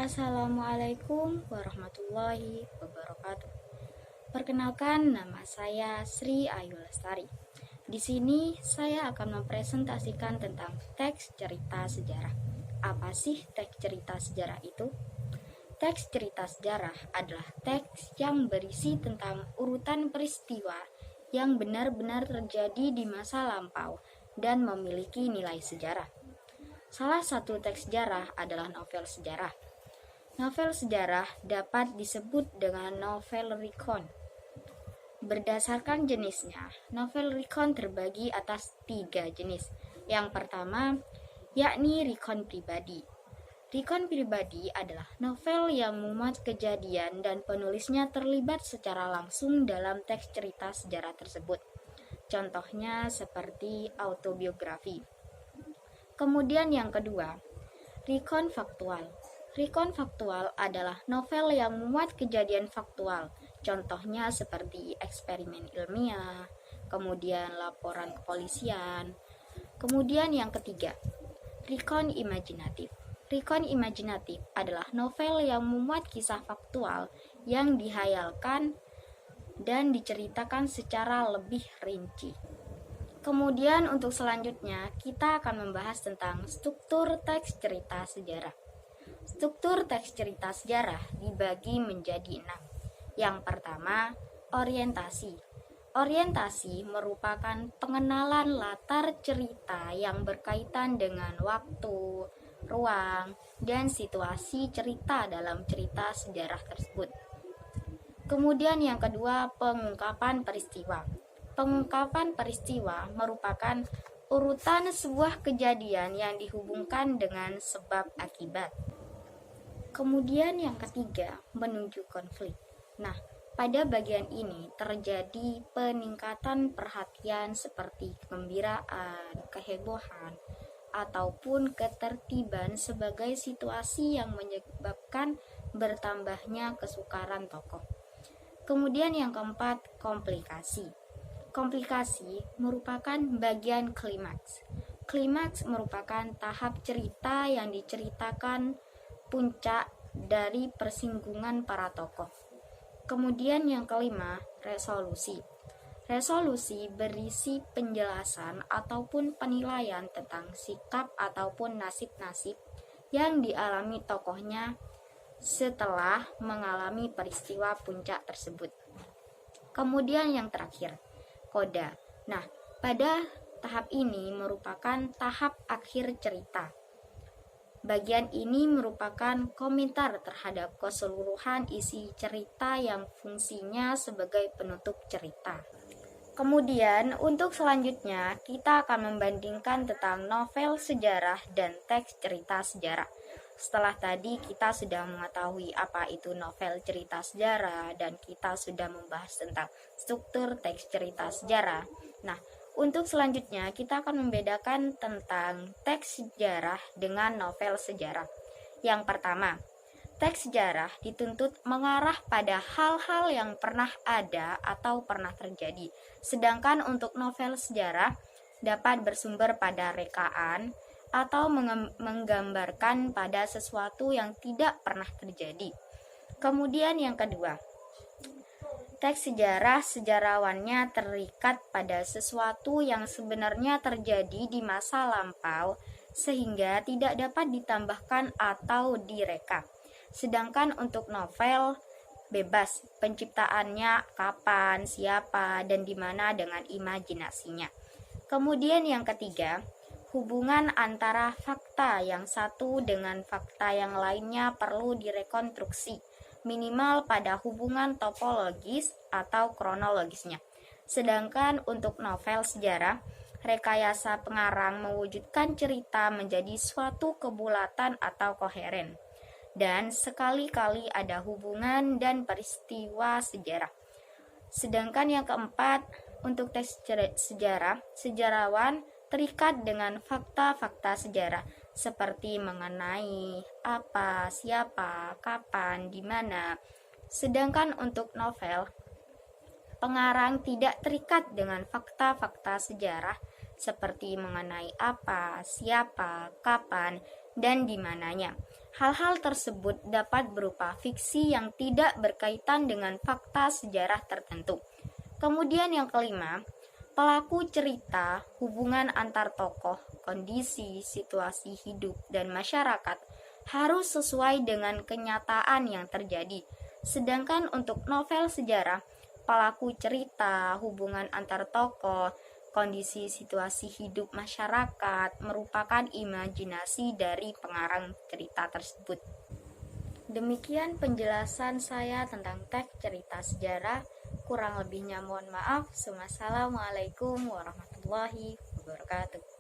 Assalamualaikum warahmatullahi wabarakatuh. Perkenalkan, nama saya Sri Ayu Lestari. Di sini saya akan mempresentasikan tentang teks cerita sejarah. Apa sih teks cerita sejarah itu? Teks cerita sejarah adalah teks yang berisi tentang urutan peristiwa yang benar-benar terjadi di masa lampau dan memiliki nilai sejarah. Salah satu teks sejarah adalah novel sejarah. Novel sejarah dapat disebut dengan novel recon. Berdasarkan jenisnya, novel recon terbagi atas 3 jenis. Yang pertama, yakni recon pribadi. Recon pribadi adalah novel yang memuat kejadian dan penulisnya terlibat secara langsung dalam teks cerita sejarah tersebut. Contohnya seperti autobiografi. Kemudian yang kedua, recon faktual. Recon faktual adalah novel yang memuat kejadian faktual, contohnya seperti eksperimen ilmiah, kemudian laporan kepolisian. Kemudian yang ketiga, recon imajinatif. Recon imajinatif adalah novel yang memuat kisah faktual yang dihayalkan dan diceritakan secara lebih rinci. Kemudian untuk selanjutnya, kita akan membahas tentang struktur teks cerita sejarah. Struktur teks cerita sejarah dibagi menjadi 6. Yang pertama, orientasi. Orientasi merupakan pengenalan latar cerita yang berkaitan dengan waktu, ruang, dan situasi cerita dalam cerita sejarah tersebut. Kemudian yang kedua, pengungkapan peristiwa. Pengungkapan peristiwa merupakan urutan sebuah kejadian yang dihubungkan dengan sebab akibat. Kemudian yang ketiga, menuju konflik. Nah, pada bagian ini terjadi peningkatan perhatian seperti kegembiraan, kehebohan, ataupun ketertiban sebagai situasi yang menyebabkan bertambahnya kesukaran tokoh. Kemudian yang keempat, komplikasi. Komplikasi merupakan bagian klimaks. Klimaks merupakan tahap cerita yang diceritakan puncak dari persinggungan para tokoh. Kemudian yang kelima, resolusi. Resolusi berisi penjelasan ataupun penilaian tentang sikap ataupun nasib-nasib yang dialami tokohnya setelah mengalami peristiwa puncak tersebut. Kemudian yang terakhir, koda. Nah, pada tahap ini merupakan tahap akhir cerita. Bagian ini merupakan komentar terhadap keseluruhan isi cerita yang fungsinya sebagai penutup cerita. Kemudian untuk selanjutnya kita akan membandingkan tentang novel sejarah dan teks cerita sejarah. Setelah tadi kita sudah mengetahui apa itu novel cerita sejarah dan kita sudah membahas tentang struktur teks cerita sejarah. Nah, untuk selanjutnya kita akan membedakan tentang teks sejarah dengan novel sejarah. Yang pertama, teks sejarah dituntut mengarah pada hal-hal yang pernah ada atau pernah terjadi. Sedangkan untuk novel sejarah dapat bersumber pada rekaan atau menggambarkan pada sesuatu yang tidak pernah terjadi. Kemudian yang kedua, teks sejarah sejarawannya terikat pada sesuatu yang sebenarnya terjadi di masa lampau sehingga tidak dapat ditambahkan atau direka. Sedangkan untuk novel bebas, penciptaannya kapan, siapa, dan di mana dengan imajinasinya. Kemudian yang ketiga, hubungan antara fakta yang satu dengan fakta yang lainnya perlu direkonstruksi, minimal pada hubungan topologis atau kronologisnya. Sedangkan untuk novel sejarah, rekayasa pengarang mewujudkan cerita menjadi suatu kebulatan atau koheren. Dan sekali-kali ada hubungan dan peristiwa sejarah. Sedangkan yang keempat, untuk teks sejarah, sejarawan terikat dengan fakta-fakta sejarah seperti mengenai apa, siapa, kapan, di mana. Sedangkan untuk novel, pengarang tidak terikat dengan fakta-fakta sejarah seperti mengenai apa, siapa, kapan, dan di mananya. Hal-hal tersebut dapat berupa fiksi yang tidak berkaitan dengan fakta sejarah tertentu. Kemudian yang kelima, pelaku cerita, hubungan antar tokoh, kondisi, situasi hidup, dan masyarakat harus sesuai dengan kenyataan yang terjadi. Sedangkan untuk novel sejarah, pelaku cerita, hubungan antar tokoh, kondisi situasi hidup masyarakat merupakan imajinasi dari pengarang cerita tersebut. Demikian penjelasan saya tentang teks cerita sejarah. Kurang lebihnya mohon maaf. Wassalamualaikum warahmatullahi wabarakatuh.